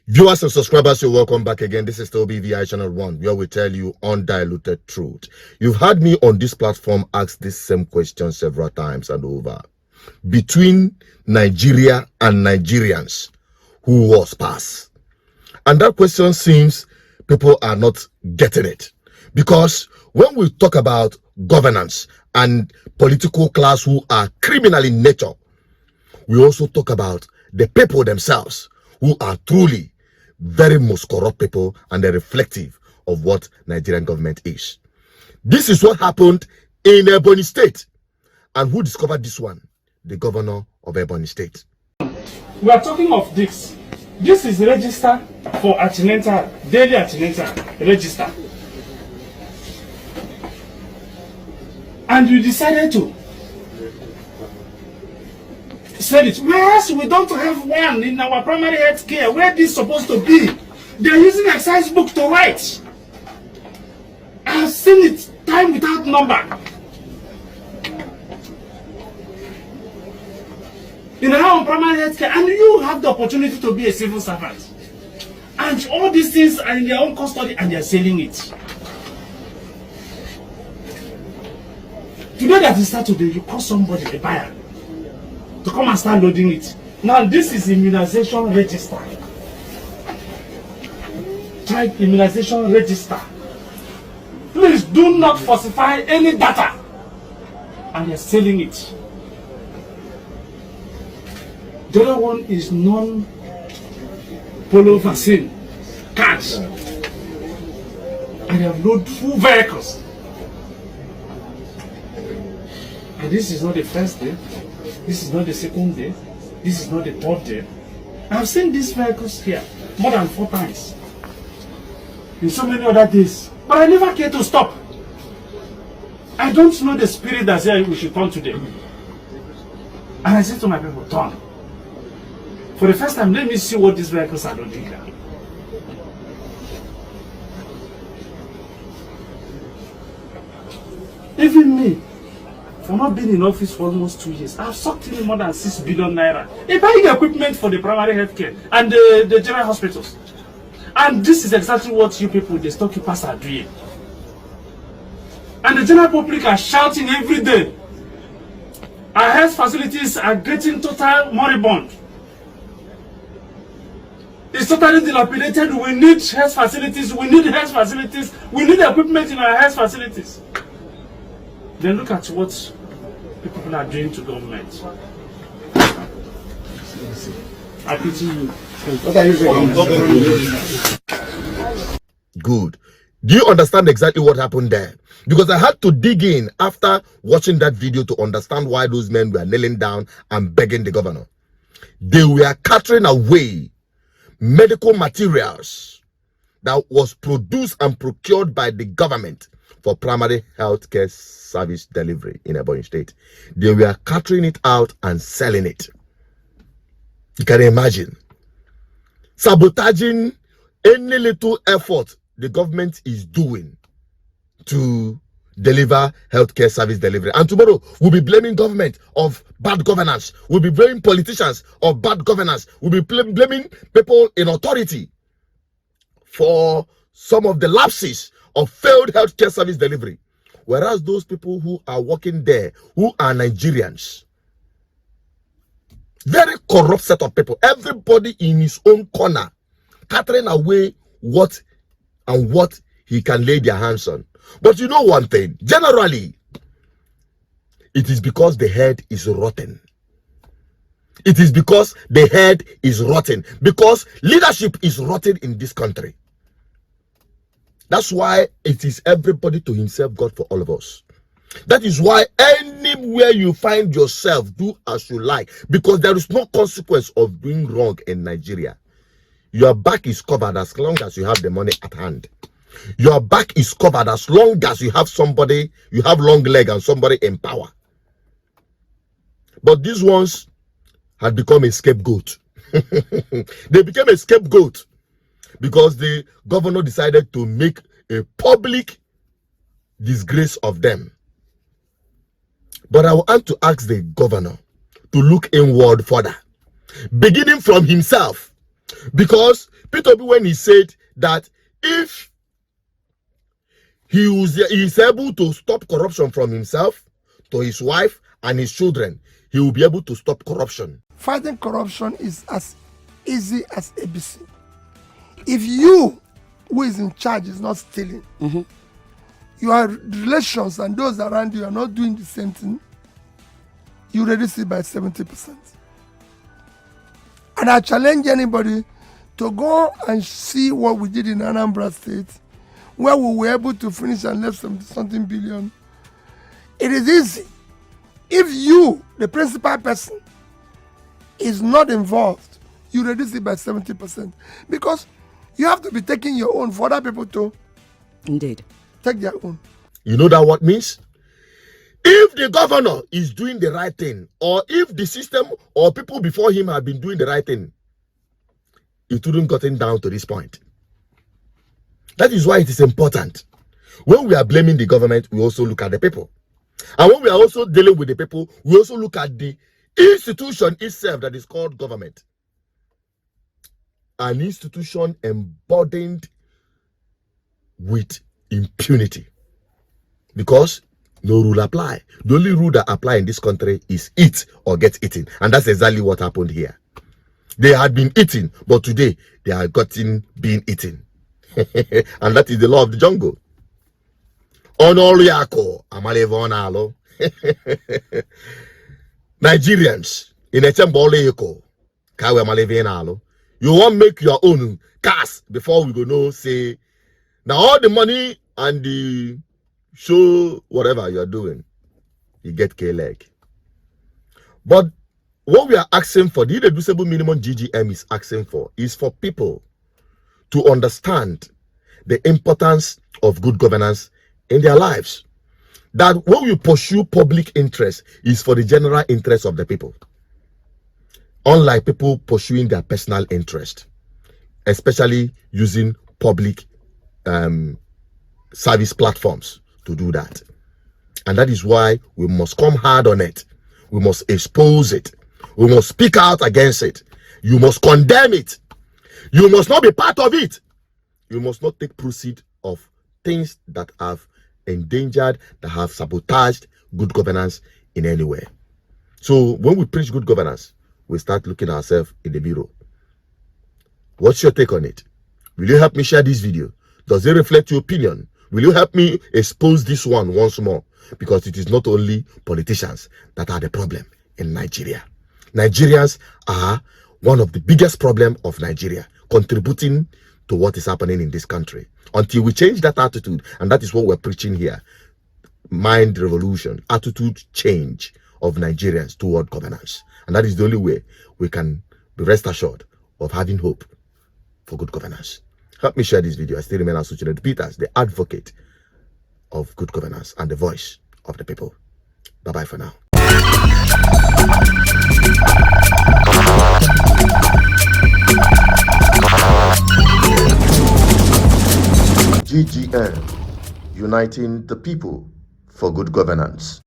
Viewers and subscribers, you're welcome back again. This is still BVI Channel 1, where we tell you undiluted truth. You've heard me on this platform ask this same question several times and over. Between Nigeria and Nigerians, who was pass? And that question seems people are not getting it. Because when we talk about governance and political class who are criminal in nature, we also talk about the people themselves who are truly very most corrupt people, and they're reflective of what Nigerian government is. This is what happened in Ebonyi State. And who discovered this one? The governor of Ebonyi State. We are talking of this. This is register for antenatal, daily antenatal register. And you decided to said it. Whereas we don't have one in our primary health care where this is supposed to be. They're using exercise book to write. I have seen it time without number. In our primary health care, and you have the opportunity to be a civil servant. And all these things are in their own custody and they're selling it. Today that is Saturday, you call somebody, a buyer, to come and start loading it. Now this is immunization register. Type immunization register. Please do not falsify any data. And you're selling it. The other one is non-polio vaccine cards. And they have loaded 2 vehicles. And this is not the first day. This is not the second day. This is not the 3rd day. I've seen these vehicles here more than 4 times. In so many other days. But I never care to stop. I don't know the spirit that says we should turn today. And I said to my people, turn. For the first time, let me see what these vehicles are loading here. Even me, for not being in office for almost 2 years, I've sucked in more than 6 billion naira in buying equipment for the primary health care and the general hospitals. And this is exactly what you people, the storekeepers, are doing. And the general public are shouting every day. Our health facilities are getting total moribund. It's totally dilapidated. We need health facilities. We need health facilities. We need equipment in our health facilities. Then look at what people are doing to government. I pity you. What are you saying? Good. Do you understand exactly what happened there? Because I had to dig in after watching that video to understand why those men were kneeling down and begging the governor. They were catering away medical materials that was produced and procured by the government for primary health care service delivery in Ebonyi State. They were catering it out and selling it. You can imagine. Sabotaging any little effort the government is doing to deliver healthcare service delivery. And tomorrow, we'll be blaming government of bad governance. We'll be blaming politicians of bad governance. We'll be blaming people in authority for some of the lapses of failed healthcare service delivery. Whereas those people who are working there, who are Nigerians, very corrupt set of people, everybody in his own corner, catering away what he can lay their hands on. But you know one thing, generally, it is because the head is rotten. It is because the head is rotten. Because leadership is rotten in this country. That's why it is everybody to himself, God for all of us. That is why anywhere you find yourself, do as you like. Because there is no consequence of doing wrong in Nigeria. Your back is covered as long as you have the money at hand. Your back is covered as long as you have somebody, you have long leg and somebody in power. But these ones had become a scapegoat. They became a scapegoat because the governor decided to make a public disgrace of them. But I want to ask the governor to look inward further, beginning from himself. Because Peter B, when he said that if he is able to stop corruption from himself to his wife and his children, he will be able to stop corruption. Fighting corruption is as easy as ABC. If you, who is in charge, is not stealing, your relations and those around you are not doing the same thing, you reduce it by 70%. And I challenge anybody to go and see what we did in Anambra State, where we were able to finish and left something billion. It is easy. If you, the principal person, is not involved, you reduce it by 70%. Because you have to be taking your own for other people to indeed take their own. You know that what means? If the governor is doing the right thing, or if the system or people before him have been doing the right thing, it wouldn't gotten down to this point. That is why it is important. When we are blaming the government, we also look at the people. And when we are also dealing with the people, we also look at the institution itself that is called government. An institution embodied with impunity. Because no rule apply. The only rule that apply in this country is eat or get eaten. And that's exactly what happened here. They had been eaten, but today they are being eaten. And that is the law of the jungle. Onoliako amalevonalo. Nigerians in a temboleko kawe malevenalo. You won't make your own cast before we go know say now all the money and the show whatever you are doing, you get K-leg. But what we are asking for, the irreducible minimum GGM is asking for, is for people to understand the importance of good governance in their lives. That when we pursue public interest is for the general interest of the people. Unlike people pursuing their personal interest, especially using public service platforms to do that. And that is why we must come hard on it. We must expose it. We must speak out against it. You must condemn it. You must not be part of it. You must not take proceeds of things that have endangered, that have sabotaged good governance in any way. So when we preach good governance, we start looking ourselves in the mirror. What's your take on it? Will you help me share this video? Does it reflect your opinion? Will you help me expose this one once more? Because it is not only politicians that are the problem in Nigeria. Nigerians are one of the biggest problems of Nigeria, contributing to what is happening in this country. Until we change that attitude, and that is what we're preaching here, mind revolution, attitude change of Nigerians toward governance. And that is the only way we can be rest assured of having hope for good governance. Help me share this video. I still remain Asuchined Peters, the advocate of good governance and the voice of the people. Bye-bye for now. GGN, uniting the people for good governance.